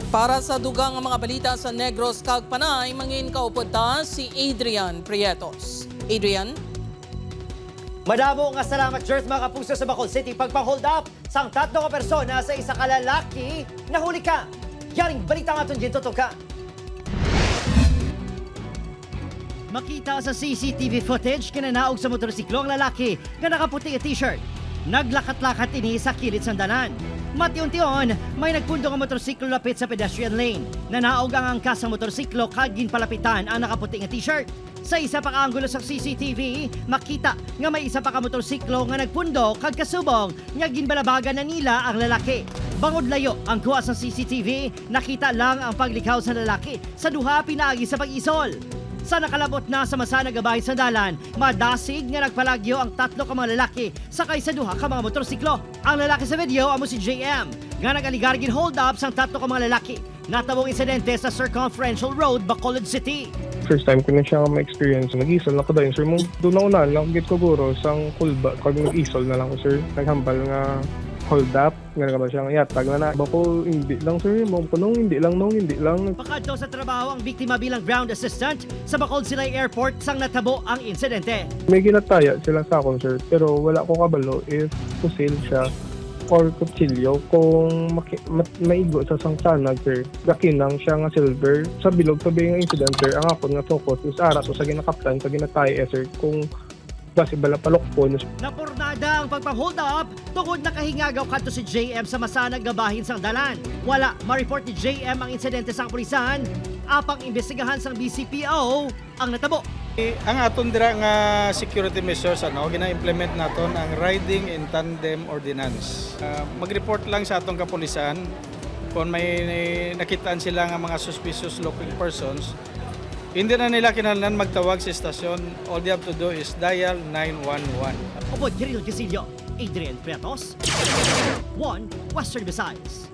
Para sa dugang mga balita sa Negros Kagpanay, mangin kaupod ta si Adrian Prietos. Adrian? Madamo nga salamat, Jert, mga kapuso sa Bacol City. Pagpang-hold up sang 3 ka persona sa isa ka lalaki, nahuli ka. Yaring balita nga itong dito ka. Makita sa CCTV footage kinanaog sa motorsiklo ang lalaki nga nakaputi nga t-shirt. Naglakat-lakat ini sa kilid sa dalan. Matiun-tion, may nagpundo nga motorsiklo lapit sa pedestrian lane. Nanaog ang angkas sa motorsiklo kag ginpalapitan ang nakaputi nga t-shirt. Sa isa pa ka anggulo sa CCTV, makita nga may isa pa ka motorsiklo nga nagpundo kag kasubong nga ginbalabagan na nila ang lalaki. Bangod layo ang kuha sa CCTV, nakita lang ang paglikaw sa lalaki sa duha pinaagi sa pag-isol. Sa nakalabot na sa masa nagabay sa dalan, madasig nga nagpalagyo ang 3 ka mga lalaki sakay sa duha ka mga motorsiklo. Ang lalaki sa video amo si JM, nga nag-aligar gin hold up sang 3 ka mga lalaki. Natabong insidente sa Circumferential Road, Bacolod City. First time ko na siya ma-experience. Nag-isol na ko dahil, sir. Doon na una lang, git ko guro, sang kulba. Pag nag-isol na lang ko, sir. Naghambal nga hold up. Nga ba siyang yatag na na. Bako, hindi lang, sir. Punong, hindi lang. Pakadto sa trabaho ang biktima bilang ground assistant sa Bacolod Silay Airport sang natabo ang insidente. May ginataya sila sa akin, sir. Pero wala ko kabalo if pusil siya or kutsilyo kung maigo sa sangsanag, sir. Gakinang siya nga silver. Sa bilog sabi nga incident, sir, ang ako nga focus is ara to sa ginakaplan, sa ginatay, sir, kung kasi bala palokpon. Napurnada ang pagpang-hold up tungod nakahingagaw kadto si JM sa masanag gabahin sang dalan. Wala ma-report ni JM ang insidente sa kapulisan. Apang imbestigahan sang BCPO ang natabo. Ang aton dira nga security measures gina-implement naton ang riding in tandem ordinance. Mag-report lang sa atong kapulisan kung may nakitaan sila nga mga suspicious looking persons. Hindi na nila kinahanglan magtawag sa istasyon. All they have to do is dial 911. Upod Kiril Casillo, Adrian Prietos, 1 Western Visayas.